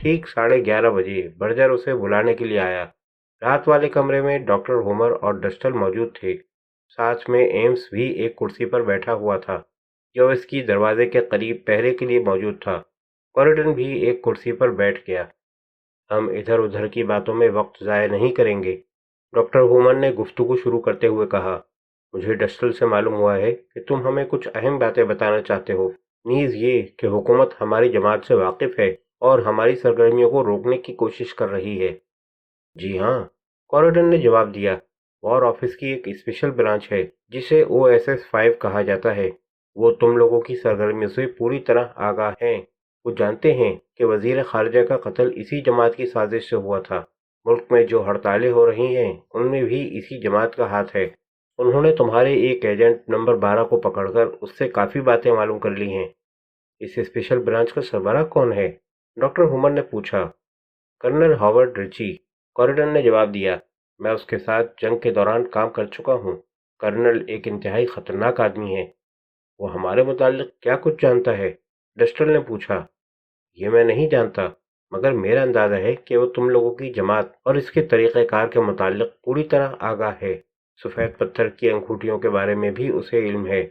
ठीक 11:30 बजे बर्जर उसे बुलाने के लिए आया। रात वाले कमरे में डॉक्टर होमर और डस्टल मौजूद थे। साथ में एम्स भी एक कुर्सी पर बैठा हुआ था, जो इसकी दरवाजे के करीब पहरे के लिए मौजूद था। कॉरिडन भी एक कुर्सी पर बैठ गया। हम इधर उधर की बातों में वक्त ज़ाया नहीं करेंगे, डॉक्टर होमर ने गुफ्तगू शुरू करते हुए कहा। मुझे डस्टल से मालूम हुआ है कि तुम हमें कुछ अहम बातें बताना चाहते हो। नीज़ ये कि हुकूमत हमारी जमात से वाकिफ है और हमारी सरगर्मियों को रोकने की कोशिश कर रही है। जी हाँ, कॉरिडन ने जवाब दिया। वॉर ऑफिस की एक स्पेशल ब्रांच है जिसे OSS 5 कहा जाता है। वो तुम लोगों की सरगर्मियों से पूरी तरह आगाह हैं। वो जानते हैं कि वजीर खारजा का कत्ल इसी जमात की साजिश से हुआ था। मुल्क में जो हड़तालें हो रही हैं उनमें भी इसी जमात का हाथ है। उन्होंने तुम्हारे एक एजेंट नंबर 12 को पकड़कर उससे काफ़ी बातें मालूम कर ली हैं। इस स्पेशल ब्रांच का सरबराह कौन है? डॉक्टर हुमर ने पूछा। कर्नल हॉवर्ड रिची, कॉरिडन ने जवाब दिया। मैं उसके साथ जंग के दौरान काम कर चुका हूँ। कर्नल एक इंतहाई खतरनाक आदमी है। वो हमारे मुतालिक क्या कुछ जानता है? डस्टल ने पूछा। ये मैं नहीं जानता, मगर मेरा अंदाजा है कि वो तुम लोगों की जमात और इसके तरीक़ेकार के मुतालिक पूरी तरह आगाह है। सफ़ेद पत्थर की अंगूठियों के बारे में भी उसे इल्म है।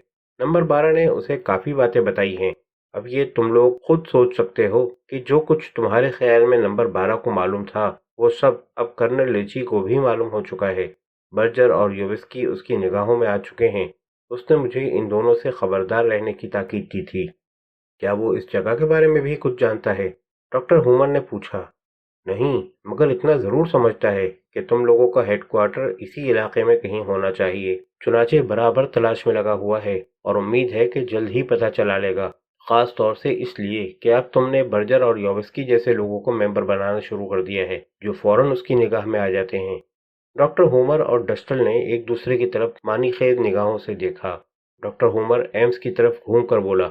नंबर 12 ने उसे काफ़ी बातें बताई हैं। अब ये तुम लोग खुद सोच सकते हो कि जो कुछ तुम्हारे ख्याल में नंबर 12 को मालूम था वो सब अब कर्नल लिची को भी मालूम हो चुका है। बर्जर और योविस्की उसकी निगाहों में आ चुके हैं। उसने मुझे इन दोनों से खबरदार रहने की ताकीद की थी। क्या वो इस जगह के बारे में भी कुछ जानता है? डॉक्टर हुमर ने पूछा। नहीं, मगर इतना ज़रूर समझता है कि तुम लोगों का हेडक्वार्टर इसी इलाके में कहीं होना चाहिए। चुनाचे बराबर तलाश में लगा हुआ है और उम्मीद है कि जल्द ही पता चला लेगा। ख़ास तौर से इसलिए कि अब तुमने बर्जर और योविस्की जैसे लोगों को मेंबर बनाना शुरू कर दिया है, जो फौरन उसकी निगाह में आ जाते हैं। डॉक्टर होमर और डस्टल ने एक दूसरे की तरफ मानी खेज निगाहों से देखा। डॉक्टर होमर एम्स की तरफ घूम कर बोला।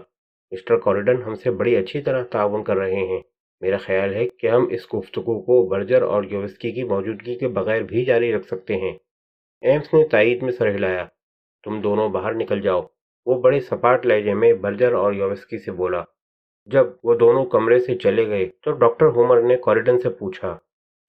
मिस्टर कॉरिडन हमसे बड़ी अच्छी तरह ताउन कर रहे हैं। मेरा ख्याल है कि हम इस गुफ्तगू को बर्जर और योविस्की की मौजूदगी के बगैर भी जारी रख सकते हैं। एम्स ने तायीद में सर हिलाया। तुम दोनों बाहर निकल जाओ, वो बड़े सपाट लहजे में बर्जर और योविस्की से बोला। जब वो दोनों कमरे से चले गए तो डॉक्टर होमर ने कॉरिडन से पूछा,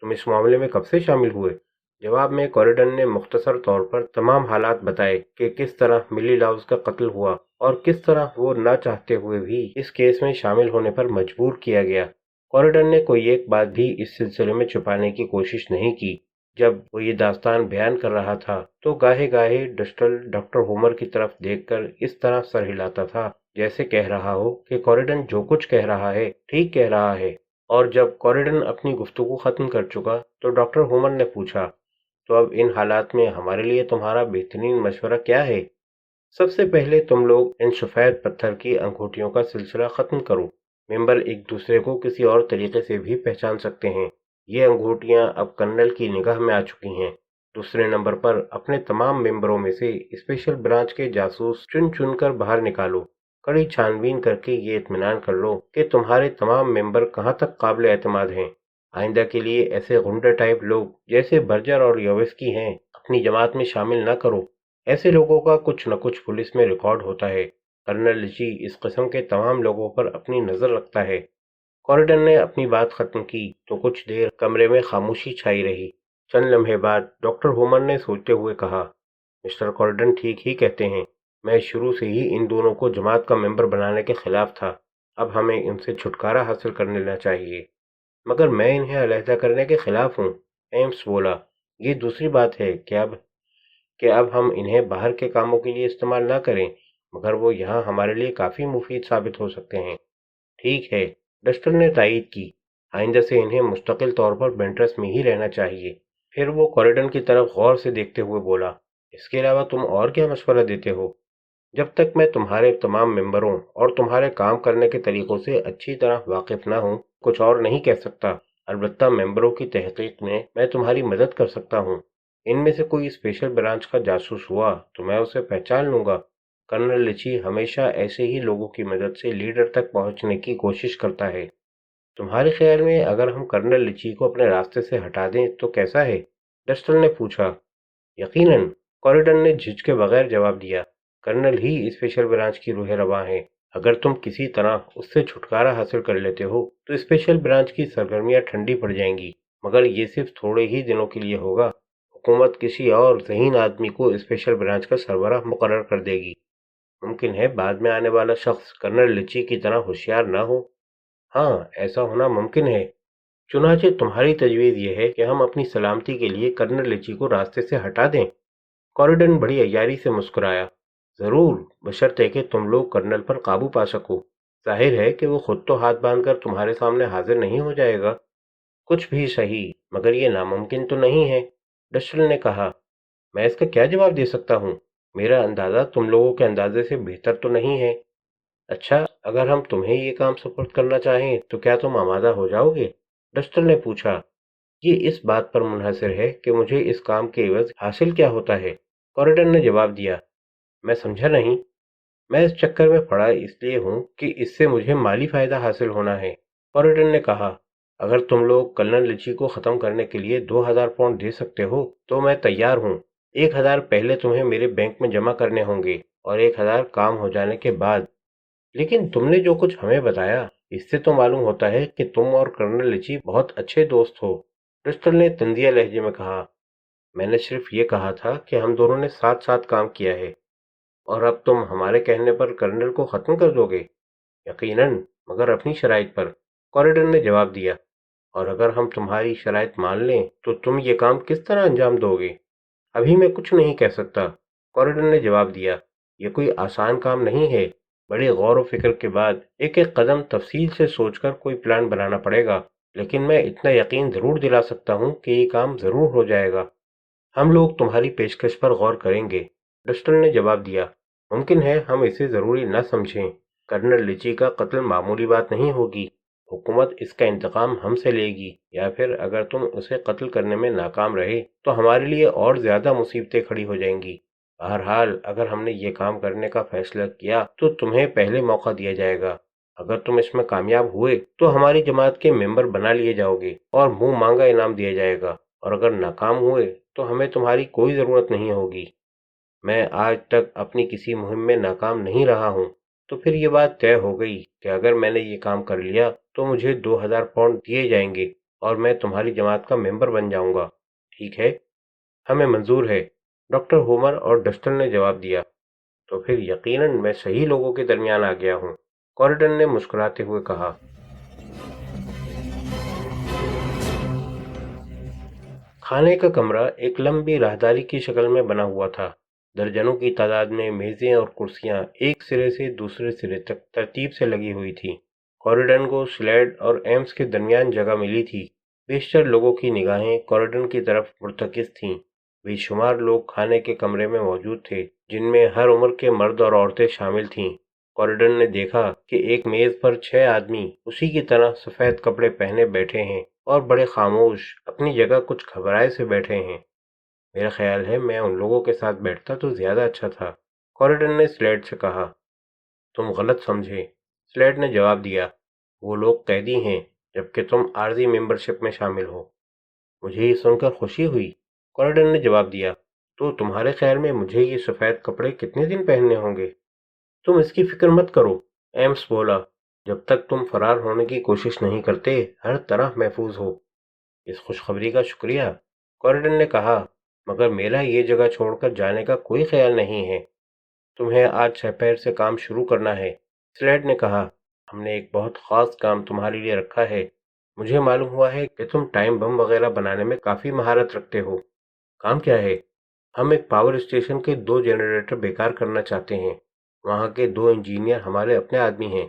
तुम इस मामले में कब से शामिल हुए? जवाब में कॉरिडन ने मुख्तसर तौर पर तमाम हालात बताए कि किस तरह मिली लाउज का कत्ल हुआ और किस तरह वो ना चाहते हुए भी इस केस में शामिल होने पर मजबूर किया गया। कॉरिडन ने कोई एक बात भी इस सिलसिले में छुपाने की कोशिश नहीं की। जब वो ये दास्तान बयान कर रहा था तो गाहे गाहे डस्टल डॉक्टर होमर की तरफ देखकर इस तरह सर हिलाता था जैसे कह रहा हो कि कॉरिडन जो कुछ कह रहा है ठीक कह रहा है। और जब कॉरिडन अपनी गुफ्तगू खत्म कर चुका तो डॉक्टर होमर ने पूछा, तो अब इन हालात में हमारे लिए तुम्हारा बेहतरीन मशवरा क्या है? सबसे पहले तुम लोग इन सफ़ेद पत्थर की अंगूठियों का सिलसिला ख़त्म करो। मेंबर एक दूसरे को किसी और तरीके से भी पहचान सकते हैं। ये अंगूठियां अब कर्नल की निगाह में आ चुकी हैं। दूसरे नंबर पर अपने तमाम मेंबरों में से स्पेशल ब्रांच के जासूस चुन चुन कर बाहर निकालो। कड़ी छानबीन करके ये इत्मीनान कर लो कि तुम्हारे तमाम मेंबर कहाँ तक काबिल एतमाद हैं। आइंदा के लिए ऐसे गुंडा टाइप लोग जैसे बर्जर और योवेस्की हैं अपनी जमात में शामिल न करो। ऐसे लोगों का कुछ न कुछ पुलिस में रिकॉर्ड होता है। कर्नल लिची इस किस्म के तमाम लोगों पर अपनी नज़र रखता है। कॉरिडन ने अपनी बात खत्म की तो कुछ देर कमरे में खामोशी छाई रही। चंद लम्हे बाद डॉक्टर होमर ने सोचते हुए कहा, मिस्टर कॉरिडन ठीक ही कहते हैं। मैं शुरू से ही इन दोनों को जमात का मेंबर बनाने के खिलाफ था। अब हमें इनसे छुटकारा हासिल कर लेना चाहिए। मगर मैं इन्हें अलहदा करने के खिलाफ हूँ, एम्स बोला। ये दूसरी बात है कि अब हम इन्हें बाहर के कामों के लिए इस्तेमाल ना करें, मगर वो यहाँ हमारे लिए काफ़ी मुफीद साबित हो सकते हैं। ठीक है, डस्टर ने तायीद की। आइंदा से इन्हें मुस्तकिल तौर पर बेंट्रस में ही रहना चाहिए। फिर वो कॉरिडन की तरफ गौर से देखते हुए बोला, इसके अलावा तुम और क्या मशवरा देते हो? जब तक मैं तुम्हारे तमाम मेंबरों और तुम्हारे काम करने के तरीकों से अच्छी तरह वाकिफ ना हूँ, कुछ और नहीं कह सकता। अलबत्ता मेंबरों की तहकीक में मैं तुम्हारी मदद कर सकता हूँ। इनमें से कोई स्पेशल ब्रांच का जासूस हुआ तो मैं उसे पहचान लूंगा। कर्नल लिची हमेशा ऐसे ही लोगों की मदद से लीडर तक पहुंचने की कोशिश करता है। तुम्हारे ख्याल में अगर हम कर्नल लिची को अपने रास्ते से हटा दें तो कैसा है? डस्टल ने पूछा। यकीनन, कॉरिडन ने झिझके बगैर जवाब दिया। कर्नल ही स्पेशल ब्रांच की रूह रवां है। اگر تم کسی طرح اس سے چھٹکارا حاصل کر لیتے ہو تو اسپیشل برانچ کی سرگرمیاں ٹھنڈی پڑ جائیں گی، مگر یہ صرف تھوڑے ہی دنوں کے لیے ہوگا۔ حکومت کسی اور ذہین آدمی کو اسپیشل برانچ کا سربراہ مقرر کر دے گی۔ ممکن ہے بعد میں آنے والا شخص کرنل لچی کی طرح ہوشیار نہ ہو۔ ہاں، ایسا ہونا ممکن ہے۔ چنانچہ تمہاری تجویز یہ ہے کہ ہم اپنی سلامتی کے لیے کرنل لچی کو راستے سے ہٹا دیں؟ کوریڈن بڑی عیاری سے مسکرایا۔ ضرور، بشرطے کہ تم لوگ کرنل پر قابو پا سکو۔ ظاہر ہے کہ وہ خود تو ہاتھ باندھ کر تمہارے سامنے حاضر نہیں ہو جائے گا۔ کچھ بھی صحیح، مگر یہ ناممکن تو نہیں ہے، ڈسٹل نے کہا۔ میں اس کا کیا جواب دے سکتا ہوں؟ میرا اندازہ تم لوگوں کے اندازے سے بہتر تو نہیں ہے۔ اچھا، اگر ہم تمہیں یہ کام سپرد کرنا چاہیں تو کیا تم آمادہ ہو جاؤ گے؟ ڈسٹل نے پوچھا۔ یہ اس بات پر منحصر ہے کہ مجھے اس کام کے عوض حاصل کیا ہوتا ہے، کوریڈن نے جواب دیا۔ میں سمجھا نہیں۔ میں اس چکر میں پڑا اس لیے ہوں کہ اس سے مجھے مالی فائدہ حاصل ہونا ہے، کوریڈن نے کہا۔ اگر تم لوگ کرنل لچی کو ختم کرنے کے لیے 2000 پاؤنڈ دے سکتے ہو تو میں تیار ہوں۔ 1000 پہلے تمہیں میرے بینک میں جمع کرنے ہوں گے اور 1000 کام ہو جانے کے بعد۔ لیکن تم نے جو کچھ ہمیں بتایا اس سے تو معلوم ہوتا ہے کہ تم اور کرنل لچی بہت اچھے دوست ہو، کرسٹل نے تندیہ لہجے میں کہا۔ میں نے صرف یہ کہا تھا کہ ہم دونوں نے ساتھ ساتھ کام کیا ہے، اور اب تم ہمارے کہنے پر کرنل کو ختم کر دو گے؟ یقیناً، مگر اپنی شرائط پر، کوریڈن نے جواب دیا۔ اور اگر ہم تمہاری شرائط مان لیں تو تم یہ کام کس طرح انجام دو گے؟ ابھی میں کچھ نہیں کہہ سکتا، کوریڈن نے جواب دیا۔ یہ کوئی آسان کام نہیں ہے۔ بڑے غور و فکر کے بعد ایک ایک قدم تفصیل سے سوچ کر کوئی پلان بنانا پڑے گا، لیکن میں اتنا یقین ضرور دلا سکتا ہوں کہ یہ کام ضرور ہو جائے گا۔ ہم لوگ تمہاری پیشکش پر غور کریں گے، ڈسٹل نے جواب دیا۔ ممکن ہے ہم اسے ضروری نہ سمجھیں۔ کرنل لچی کا قتل معمولی بات نہیں ہوگی۔ حکومت اس کا انتقام ہم سے لے گی، یا پھر اگر تم اسے قتل کرنے میں ناکام رہے تو ہمارے لیے اور زیادہ مصیبتیں کھڑی ہو جائیں گی۔ بہرحال، اگر ہم نے یہ کام کرنے کا فیصلہ کیا تو تمہیں پہلے موقع دیا جائے گا۔ اگر تم اس میں کامیاب ہوئے تو ہماری جماعت کے ممبر بنا لیے جاؤ گے اور منہ مانگا انعام دیا جائے گا، اور اگر ناکام ہوئے تو ہمیں تمہاری کوئی ضرورت نہیں ہوگی۔ میں آج تک اپنی کسی مہم میں ناکام نہیں رہا ہوں، تو پھر یہ بات طے ہو گئی کہ اگر میں نے یہ کام کر لیا تو مجھے 2000 پاؤنڈ دیے جائیں گے اور میں تمہاری جماعت کا ممبر بن جاؤں گا۔ ٹھیک ہے؟ ہمیں منظور ہے، ڈاکٹر ہومر اور ڈسٹل نے جواب دیا۔ تو پھر یقیناً میں صحیح لوگوں کے درمیان آ گیا ہوں، کوریڈن نے مسکراتے ہوئے کہا۔ کھانے کا کمرہ ایک لمبی راہداری کی شکل میں بنا ہوا تھا۔ درجنوں کی تعداد میں میزیں اور کرسیاں ایک سرے سے دوسرے سرے تک ترتیب سے لگی ہوئی تھیں۔ کوریڈن کو سلیڈ اور ایمس کے درمیان جگہ ملی تھی۔ بیشتر لوگوں کی نگاہیں کوریڈن کی طرف مرتکز تھیں۔ بے شمار لوگ کھانے کے کمرے میں موجود تھے، جن میں ہر عمر کے مرد اور عورتیں شامل تھیں۔ کوریڈن نے دیکھا کہ ایک میز پر 6 آدمی اسی کی طرح سفید کپڑے پہنے بیٹھے ہیں اور بڑے خاموش، اپنی جگہ کچھ گھبرائے سے بیٹھے ہیں۔ میرا خیال ہے میں ان لوگوں کے ساتھ بیٹھتا تو زیادہ اچھا تھا، کوریڈن نے سلیڈ سے کہا۔ تم غلط سمجھے، سلیڈ نے جواب دیا۔ وہ لوگ قیدی ہیں، جبکہ تم عارضی ممبرشپ میں شامل ہو۔ مجھے یہ سن کر خوشی ہوئی، کوریڈن نے جواب دیا۔ تو تمہارے خیال میں مجھے یہ سفید کپڑے کتنے دن پہننے ہوں گے؟ تم اس کی فکر مت کرو، ایمس بولا۔ جب تک تم فرار ہونے کی کوشش نہیں کرتے، ہر طرح محفوظ ہو۔ اس خوشخبری کا شکریہ، کوریڈن نے کہا، مگر میرا یہ جگہ چھوڑ کر جانے کا کوئی خیال نہیں ہے۔ تمہیں آج سپہر سے کام شروع کرنا ہے، سلیڈ نے کہا۔ ہم نے ایک بہت خاص کام تمہارے لیے رکھا ہے۔ مجھے معلوم ہوا ہے کہ تم ٹائم بم وغیرہ بنانے میں کافی مہارت رکھتے ہو۔ کام کیا ہے؟ ہم ایک پاور اسٹیشن کے 2 جنریٹر بیکار کرنا چاہتے ہیں۔ وہاں کے 2 انجینئر ہمارے اپنے آدمی ہیں۔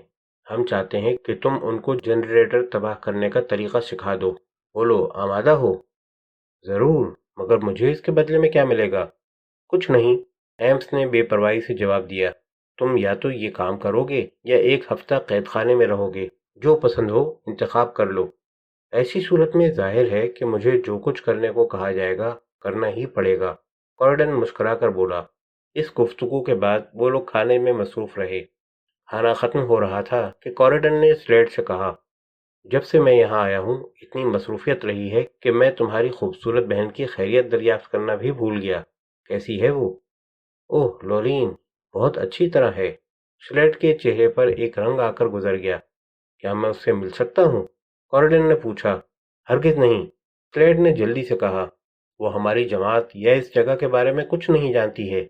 ہم چاہتے ہیں کہ تم ان کو جنریٹر تباہ کرنے کا طریقہ سکھا دو۔ بولو، آمادہ ہو؟ ضرور، مگر مجھے اس کے بدلے میں کیا ملے گا؟ کچھ نہیں، ایمس نے بے پرواہی سے جواب دیا۔ تم یا تو یہ کام کرو گے یا 1 ہفتہ قید خانے میں رہو گے، جو پسند ہو انتخاب کر لو۔ ایسی صورت میں ظاہر ہے کہ مجھے جو کچھ کرنے کو کہا جائے گا کرنا ہی پڑے گا، کوریڈن مسکرا کر بولا۔ اس گفتگو کے بعد وہ لوگ کھانے میں مصروف رہے۔ کھانا ختم ہو رہا تھا کہ کوریڈن نے سلیڈ سے کہا، جب سے میں یہاں آیا ہوں اتنی مصروفیت رہی ہے کہ میں تمہاری خوبصورت بہن کی خیریت دریافت کرنا بھی بھول گیا۔ کیسی ہے وہ؟ اوہ، لورین بہت اچھی طرح ہے۔ स्लेट के चेहरे पर एक रंग आकर गुजर गया। क्या मैं उससे मिल सकता हूँ? कॉरिडन ने पूछा। हरगिज नहीं, स्लेट ने जल्दी से कहा। वो हमारी जमात या इस जगह के बारे में कुछ नहीं जानती है।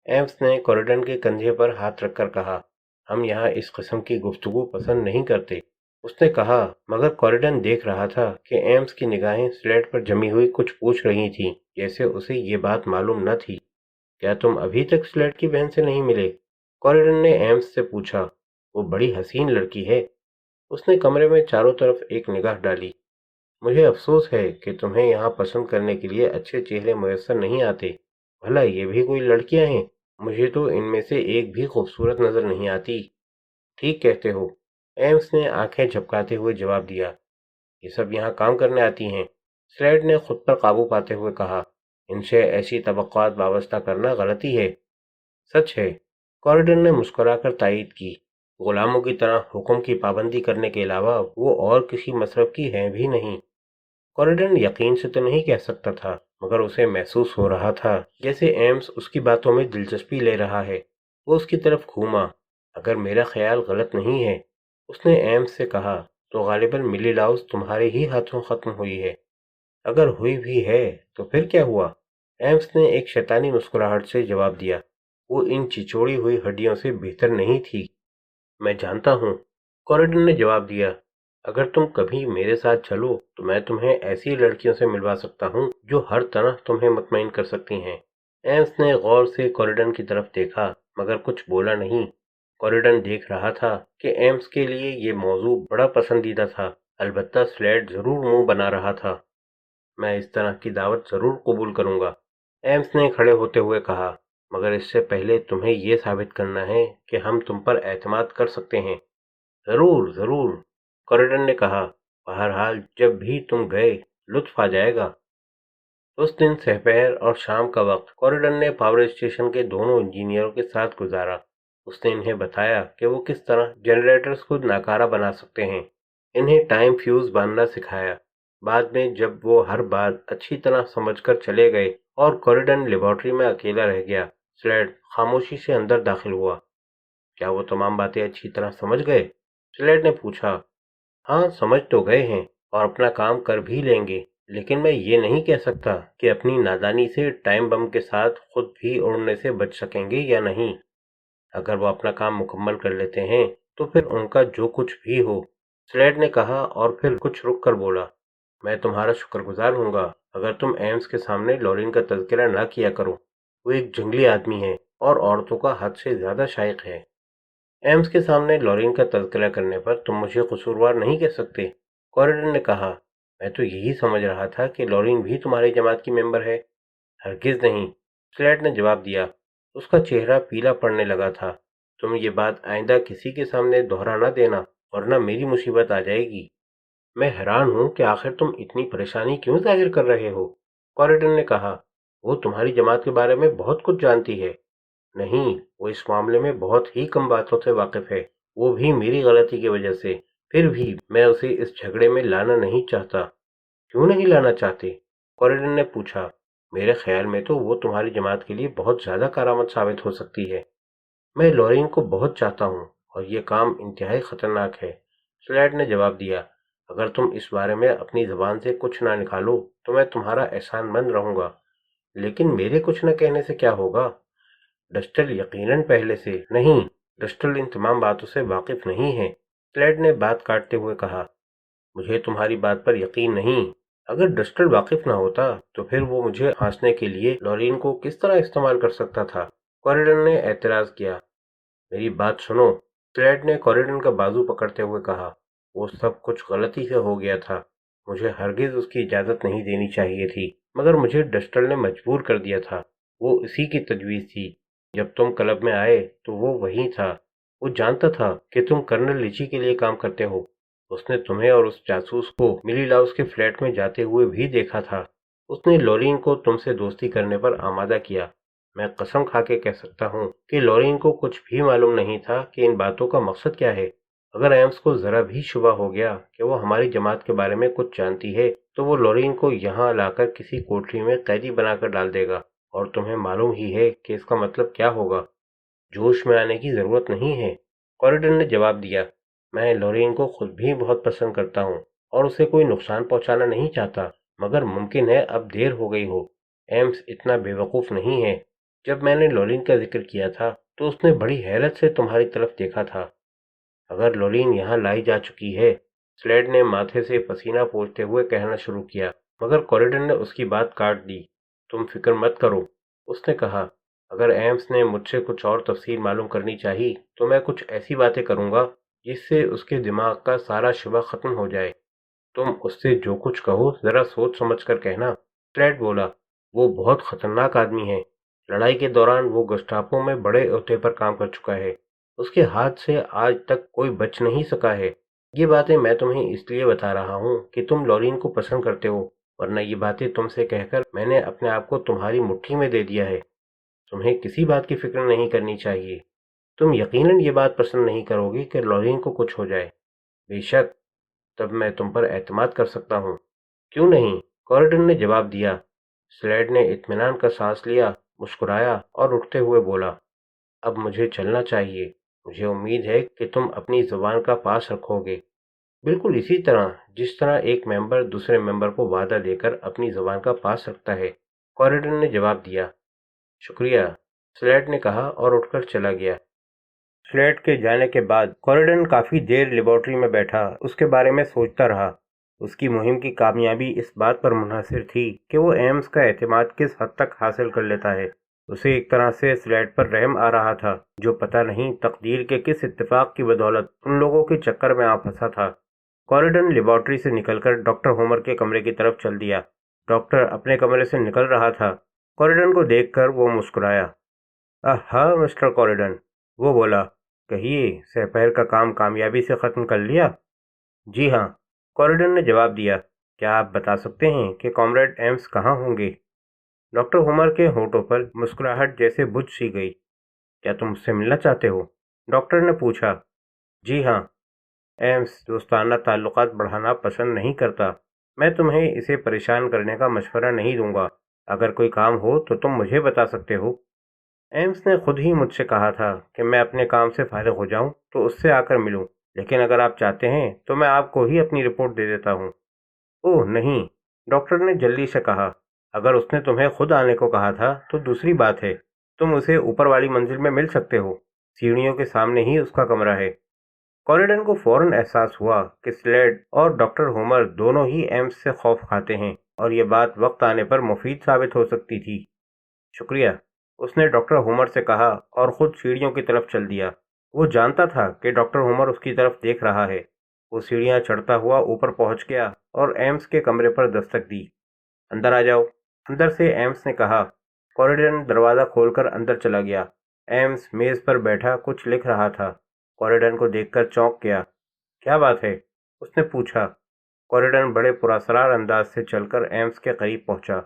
एम्स ने कॉरिडन के कंधे पर हाथ रखकर कहा, हम यहाँ इस किस्म की गुफ्तगू पसंद नहीं करते। उसने कहा, मगर कॉरिडन देख रहा था कि एम्स की निगाहें स्लेट पर जमी हुई कुछ पूछ रही थीं, जैसे उसे ये बात मालूम न थी। क्या तुम अभी तक स्लेट की बहन से नहीं मिले? कॉरिडन ने एम्स से पूछा। वो बड़ी हसीन लड़की है। उसने कमरे में चारों तरफ एक निगाह डाली। मुझे अफसोस है कि तुम्हें यहाँ पसंद करने के लिए अच्छे चेहरे मुयस्सर नहीं आते। भला ये भी कोई लड़कियां हैं? मुझे तो इनमें से एक भी खूबसूरत नजर नहीं आती। ठीक कहते हो, एम्स ने आंखें झपकाते हुए जवाब दिया। ये सब यहाँ काम करने आती हैं। स्लेट ने खुद पर काबू पाते हुए कहा, इनसे ऐसी तवक्कुआत वाबस्ता करना गलती है। सच है, कॉरिडन ने मुस्कुराकर तायीद की। गुलामों की तरह हुक्म की पाबंदी करने के अलावा वो और किसी मसरब की है भी नहीं। कॉरिडन यकीन से तो नहीं कह सकता था, मगर उसे महसूस हो रहा था जैसे एम्स उसकी बातों में दिलचस्पी ले रहा है। वो उसकी तरफ घूमा। अगर मेरा ख्याल गलत नहीं है, उसने एम्स से कहा, तो गालिबन मिली लाउस तुम्हारे ही हाथों खत्म हुई है। अगर हुई भी है तो फिर क्या हुआ? एम्स ने एक शैतानी मुस्कुराहट से जवाब दिया। वो इन चिचोड़ी हुई हड्डियों से बेहतर नहीं थी। मैं जानता हूँ, कॉरिडन ने जवाब दिया। अगर तुम कभी मेरे साथ चलो तो मैं तुम्हें ऐसी लड़कियों से मिलवा सकता हूँ जो हर तरह तुम्हें मुतमईन कर सकती हैं। एम्स ने गौर से कॉरिडन की तरफ देखा, मगर कुछ बोला नहीं। कॉरिडन देख रहा था कि एम्स के लिए ये मौजू बड़ा पसंदीदा था। अलबत्ता स्लेट जरूर मुंह बना रहा था। मैं इस तरह की दावत जरूर कबूल करूंगा, एम्स ने खड़े होते हुए कहा, मगर इससे पहले तुम्हें ये साबित करना है कि हम तुम पर एतमाद कर सकते हैं। जरूर जरूर, कॉरिडन ने कहा। बहरहाल जब भी तुम गए, लुत्फ आ जाएगा। उस दिन दोपहर और शाम का वक्त कॉरिडन ने पावर स्टेशन के दोनों इंजीनियरों के साथ गुजारा। उसने इन्हें बताया कि वो किस तरह जनरेटर्स को नाकारा बना सकते हैं। इन्हें टाइम फ्यूज बांधना सिखाया। बाद में जब वो हर बात अच्छी तरह समझकर चले गए और कॉरिडन लेबोरेटरी में अकेला रह गया, स्लेड खामोशी से अंदर दाखिल हुआ। क्या वो तमाम बातें अच्छी तरह समझ गए? स्लेड ने पूछा। हाँ, समझ तो गए हैं और अपना काम कर भी लेंगे, लेकिन मैं ये नहीं कह सकता कि अपनी नादानी से टाइम बम के साथ खुद भी उड़ने से बच सकेंगे या नहीं। अगर वो अपना काम मुकम्मल कर लेते हैं तो फिर उनका जो कुछ भी हो। स्लेड ने कहा और फिर कुछ रुक कर बोला, मैं तुम्हारा शुक्रगुजार हूँगा अगर तुम एम्स के सामने लॉरिन का तज़किरा ना किया करो। वो एक जंगली आदमी है और औरतों का हद से ज्यादा शाइक है। एम्स के सामने लॉरिन का तज़किरा करने पर तुम मुझे कसूरवार नहीं कह सकते, कॉरिडन ने कहा। मैं तो यही समझ रहा था कि लॉरिन भी तुम्हारी जमात की मेंबर है। हरगिज नहीं, स्लेट ने जवाब दिया। उसका चेहरा पीला पड़ने लगा था। तुम ये बात आइंदा किसी के सामने दोहरा ना देना, वरना मेरी मुसीबत आ जाएगी। मैं हैरान हूँ कि आखिर तुम इतनी परेशानी क्यों जाहिर कर रहे हो, कॉरिडन ने कहा। वो तुम्हारी जमात के बारे में बहुत कुछ जानती है। नहीं, वो इस मामले में बहुत ही कम बातों से वाकिफ है। वो भी मेरी गलती की वजह से। फिर भी मैं उसे इस झगड़े में लाना नहीं चाहता। क्यों नहीं लाना चाहते? कॉरिडन ने पूछा। मेरे ख्याल में तो वो तुम्हारी जमात के लिए बहुत ज्यादा करामत साबित हो सकती है। मैं लॉरिन को बहुत चाहता हूँ और ये काम इंतहाई खतरनाक है, स्लेड ने जवाब दिया। अगर तुम इस बारे में अपनी जबान से कुछ ना निकालो तो मैं तुम्हारा एहसानमंद रहूंगा। लेकिन मेरे कुछ न कहने से क्या होगा? डस्टल यकीनन पहले से नहीं, डस्टल इन तमाम बातों से वाकिफ नहीं है, स्लेड ने बात काटते हुए कहा। मुझे तुम्हारी बात पर यकीन नहीं। अगर डस्टल वाकिफ ना होता तो फिर वो मुझे फांसने के लिए लॉरिन को किस तरह इस्तेमाल कर सकता था? कॉरिडन ने एतराज किया। मेरी बात सुनो, स्लेड ने कॉरिडन का बाजू पकड़ते हुए कहा। वो सब कुछ गलती से हो गया था। मुझे हरगिज उसकी इजाजत नहीं देनी चाहिए थी, मगर मुझे डस्टल ने मजबूर कर दिया था। वो इसी की तजवीज थी। जब तुम क्लब में आए तो वो वहीं था। वो जानता था कि तुम कर्नल लिची के लिए काम करते हो। उसने तुम्हें और उस जासूस को मिली लाउस के फ्लैट में जाते हुए भी देखा था। उसने लॉरिन को तुमसे दोस्ती करने पर आमादा किया। मैं कसम खा के कह सकता हूँ कि लॉरिन को कुछ भी मालूम नहीं था कि इन बातों का मकसद क्या है। अगर एम्स को जरा भी शुबा हो गया कि वो हमारी जमात के बारे में कुछ जानती है, तो वो लॉरिन को यहाँ लाकर किसी कोठरी में कैदी बनाकर डाल देगा। और तुम्हें मालूम ही है कि इसका मतलब क्या होगा। जोश में आने की ज़रूरत नहीं है। कॉरिडन ने जवाब दिया, मैं लॉरेन को खुद भी बहुत पसंद करता हूँ और उसे कोई नुकसान पहुँचाना नहीं चाहता, मगर मुमकिन है अब देर हो गई हो। एम्स इतना बेवकूफ़ नहीं है। जब मैंने लॉरेन का जिक्र किया था तो उसने बड़ी हैरत से तुम्हारी तरफ देखा था। अगर लॉरेन यहाँ लाई जा चुकी है, स्लेड ने माथे से पसीना पोंछते हुए कहना शुरू किया, मगर कॉरिडन ने उसकी बात काट दी। तुम फिक्र मत करो, उसने कहा। अगर एम्स ने मुझसे कुछ और तफसील मालूम करनी चाहिए तो मैं कुछ ऐसी बातें करूंगा जिससे उसके दिमाग का सारा शुबा खत्म हो जाए। तुम उससे जो कुछ कहो जरा सोच समझ कर कहना। स्लेड बोला, वो बहुत खतरनाक आदमी है। लड़ाई के दौरान वो गस्टापो में बड़े ओहदे पर काम कर चुका है। उसके हाथ से आज तक कोई बच नहीं सका है। ये बातें मैं तुम्हें इसलिए बता रहा हूँ कि तुम लॉरीन को पसंद करते हो, वरना ये बातें तुमसे कहकर मैंने अपने आप को तुम्हारी मुट्ठी में दे दिया है। तुम्हें किसी बात की फिक्र नहीं करनी चाहिए। तुम यकीनन ये बात पसंद नहीं करोगे कि लॉरीन को कुछ हो जाए। बेशक, तब मैं तुम पर एतमाद कर सकता हूँ। क्यों नहीं, कॉरिडन ने जवाब दिया। स्लेड ने इत्मीनान का सांस लिया, मुस्कुराया और उठते हुए बोला, अब मुझे चलना चाहिए। मुझे उम्मीद है कि तुम अपनी जुबान का पास रखोगे, बिल्कुल इसी तरह जिस तरह एक मेंबर दूसरे मेंबर को वादा देकर अपनी जुबान का पास रखता है। कॉरिडन ने जवाब दिया। शुक्रिया, स्लेड ने कहा और उठकर चला गया। स्लेड के जाने के बाद कॉरिडन काफ़ी देर लेबॉर्ट्री में बैठा उसके बारे में सोचता रहा। उसकी मुहिम की कामयाबी इस बात पर मुनहसर थी कि वो एम्स का एतमाद किस हद तक हासिल कर लेता है। उसे एक तरह से स्लेड पर रहम आ रहा था, जो पता नहीं तकदीर के किस इत्तेफाक की बदौलत उन लोगों के चक्कर में आ फंसा था। कॉरिडन लेबॉर्ट्री से निकलकर डॉक्टर होमर के कमरे की तरफ चल दिया। डॉक्टर अपने कमरे से निकल रहा था। कॉरिडन को देखकर वो मुस्कुराया। आहा मिस्टर कॉरिडन, वो बोला, कहिए सपहर का काम कामयाबी से ख़त्म कर लिया? जी हाँ, कॉरिडन ने जवाब दिया। क्या आप बता सकते हैं कि कॉमरेड एम्स कहाँ होंगे? डॉक्टर होमर के होठों पर मुस्कुराहट जैसे बुझ सी गई। क्या तुम उससे मिलना चाहते हो? डॉक्टर ने पूछा। जी हाँ, एम्स दोस्ताना ताल्लुकात बढ़ाना पसंद नहीं करता। मैं तुम्हें इसे परेशान करने का मशवरा नहीं दूंगा। अगर कोई काम हो तो तुम मुझे बता सकते हो। एम्स ने खुद ही मुझसे कहा था कि मैं अपने काम से फारिग हो जाऊं तो उससे आकर मिलूं, लेकिन अगर आप चाहते हैं तो मैं आपको ही अपनी रिपोर्ट दे देता हूं। ओह नहीं, डॉक्टर ने जल्दी से कहा। अगर उसने तुम्हें खुद आने को कहा था तो दूसरी बात है। तुम उसे ऊपर वाली मंजिल में मिल सकते हो। सीढ़ियों के सामने ही उसका कमरा है। कॉरिडन को फौरन एहसास हुआ कि स्लेड और डॉक्टर होमर दोनों ही एम्स से खौफ खाते हैं और ये बात वक्त आने पर मुफीद साबित हो सकती थी। शुक्रिया, उसने डॉक्टर होमर से कहा और खुद सीढ़ियों की तरफ चल दिया। वो जानता था कि डॉक्टर होमर उसकी तरफ देख रहा है। वो सीढ़ियां चढ़ता हुआ ऊपर पहुंच गया और एम्स के कमरे पर दस्तक दी। अंदर आ जाओ, अंदर से एम्स ने कहा। कॉरिडन दरवाज़ा खोलकर अंदर चला गया। एम्स मेज़ पर बैठा कुछ लिख रहा था। कॉरिडन को देखकर चौंक गया। क्या बात है, उसने पूछा। कॉरिडन बड़े पुरअसरार अंदाज से चलकर एम्स के करीब पहुंचा।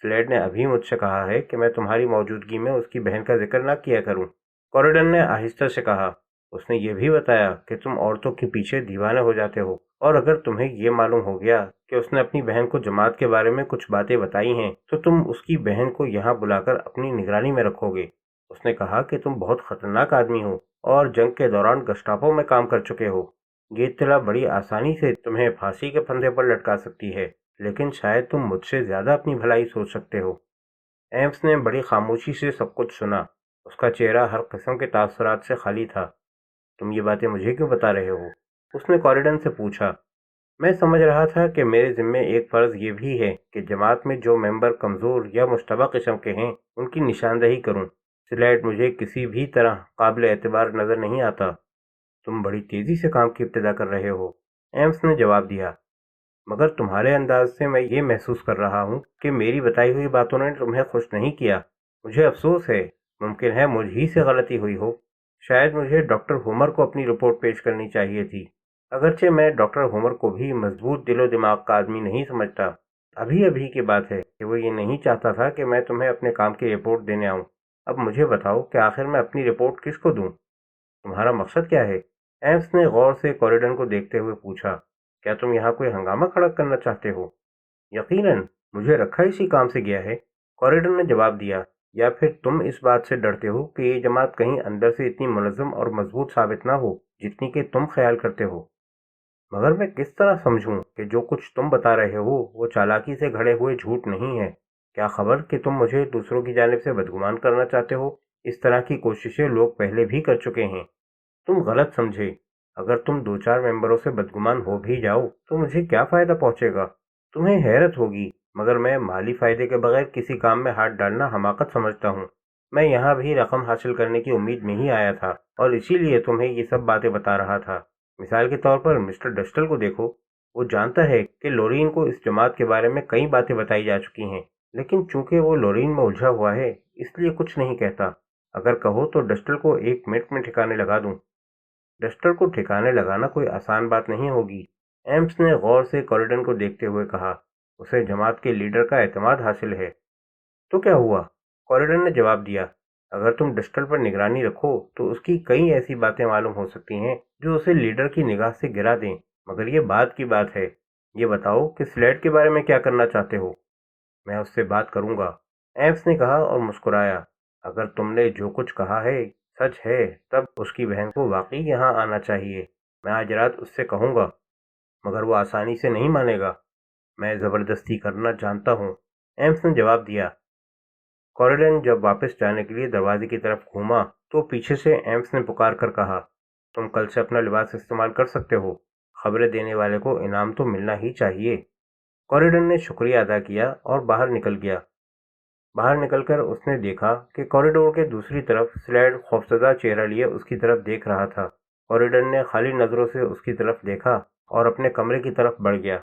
स्लेड ने अभी मुझसे कहा है कि मैं तुम्हारी मौजूदगी में उसकी बहन का जिक्र न किया करूं। कॉरिडन ने आहिस्ता से कहा। उसने ये भी बताया कि तुम औरतों के पीछे दीवाने हो जाते हो, और अगर तुम्हें ये मालूम हो गया कि उसने अपनी बहन को जमात के बारे में कुछ बातें बताई हैं तो तुम उसकी बहन को यहाँ बुलाकर अपनी निगरानी में रखोगे। उसने कहा कि तुम बहुत खतरनाक आदमी हो और जंग के दौरान गस्टापो में काम कर चुके हो। ये इत्तला बड़ी आसानी से तुम्हें फांसी के फंदे पर लटका सकती है, लेकिन शायद तुम मुझसे ज़्यादा अपनी भलाई सोच सकते हो। एम्स ने बड़ी खामोशी से सब कुछ सुना। उसका चेहरा हर किस्म के तासुरात से खाली था। तुम ये बातें मुझे क्यों बता रहे हो? उसने कॉरिडन से पूछा। मैं समझ रहा था कि मेरे ज़िम्मे एक फ़र्ज़ ये भी है कि जमात में जो मेंबर कमज़ोर या मुश्तबा किस्म के हैं उनकी निशानदही करूं। स्लेड मुझे किसी भी तरह काबिल एतबार नज़र नहीं आता। तुम बड़ी तेज़ी से काम की इब्तिदा कर रहे हो, एम्स ने जवाब दिया, मगर तुम्हारे अंदाज से मैं ये महसूस कर रहा हूँ कि मेरी बताई हुई बातों ने तुम्हें खुश नहीं किया। मुझे अफसोस है। मुमकिन है मुझ ही से गलती हुई हो। शायद मुझे डॉक्टर होमर को अपनी रिपोर्ट पेश करनी चाहिए थी। अगरचे मैं डॉक्टर होमर को भी मजबूत दिलो दिमाग का आदमी नहीं समझता। अभी अभी की बात है कि वो ये नहीं चाहता था कि मैं तुम्हें अपने काम की रिपोर्ट देने आऊँ। अब मुझे बताओ कि आखिर मैं अपनी रिपोर्ट किसको दूँ? तुम्हारा मकसद क्या है? एम्स ने गौर से कॉरिडन को देखते हुए पूछा। क्या तुम यहाँ कोई हंगामा खड़ा करना चाहते हो? यकीनन, मुझे रखा इसी काम से गया है, कॉरिडन ने जवाब दिया। یا پھر تم اس بات سے ڈرتے ہو کہ یہ جماعت کہیں اندر سے اتنی منظم اور مضبوط ثابت نہ ہو جتنی کہ تم خیال کرتے ہو؟ مگر میں کس طرح سمجھوں کہ جو کچھ تم بتا رہے ہو وہ چالاکی سے گھڑے ہوئے جھوٹ نہیں ہے؟ کیا خبر کہ تم مجھے دوسروں کی جانب سے بدگمان کرنا چاہتے ہو؟ اس طرح کی کوششیں لوگ پہلے بھی کر چکے ہیں۔ تم غلط سمجھے۔ اگر تم دو چار ممبروں سے بدگمان ہو بھی جاؤ تو مجھے کیا فائدہ پہنچے گا؟ تمہیں حیرت ہوگی مگر میں مالی فائدے کے بغیر کسی کام میں ہاتھ ڈالنا حماقت سمجھتا ہوں۔ میں یہاں بھی رقم حاصل کرنے کی امید میں ہی آیا تھا اور اسی لیے تمہیں یہ سب باتیں بتا رہا تھا۔ مثال کے طور پر مسٹر ڈسٹل کو دیکھو، وہ جانتا ہے کہ لورین کو اس جماعت کے بارے میں کئی باتیں بتائی جا چکی ہیں، لیکن چونکہ وہ لورین میں الجھا ہوا ہے اس لیے کچھ نہیں کہتا۔ اگر کہو تو ڈسٹل کو 1 منٹ میں ٹھکانے لگا دوں۔ ڈسٹل کو ٹھکانے لگانا کوئی آسان بات نہیں ہوگی، ایمس نے غور سے کوریڈن کو دیکھتے ہوئے کہا۔ اسے جماعت کے لیڈر کا اعتماد حاصل ہے۔ تو کیا ہوا؟ کوریڈن نے جواب دیا۔ اگر تم ڈسٹل پر نگرانی رکھو تو اس کی کئی ایسی باتیں معلوم ہو سکتی ہیں جو اسے لیڈر کی نگاہ سے گرا دیں، مگر یہ بات کی بات ہے۔ یہ بتاؤ کہ سلیٹ کے بارے میں کیا کرنا چاہتے ہو؟ میں اس سے بات کروں گا، ایمس نے کہا اور مسکرایا۔ اگر تم نے جو کچھ کہا ہے سچ ہے تب اس کی بہن کو واقعی یہاں آنا چاہیے۔ میں آج رات اس سے کہوں گا، مگر وہ آسانی سے نہیں مانے گا۔ میں زبردستی کرنا جانتا ہوں، ایمس نے جواب دیا۔ کوریڈن جب واپس جانے کے لیے دروازے کی طرف گھوما تو پیچھے سے ایمس نے پکار کر کہا، تم کل سے اپنا لباس استعمال کر سکتے ہو، خبریں دینے والے کو انعام تو ملنا ہی چاہیے۔ کوریڈن نے شکریہ ادا کیا اور باہر نکل گیا۔ باہر نکل کر اس نے دیکھا کہ کوریڈور کے دوسری طرف سلیڈ خوفزدہ چہرہ لیے اس کی طرف دیکھ رہا تھا۔ کوریڈن نے خالی نظروں سے اس کی طرف دیکھا اور اپنے کمرے کی طرف بڑھ گیا۔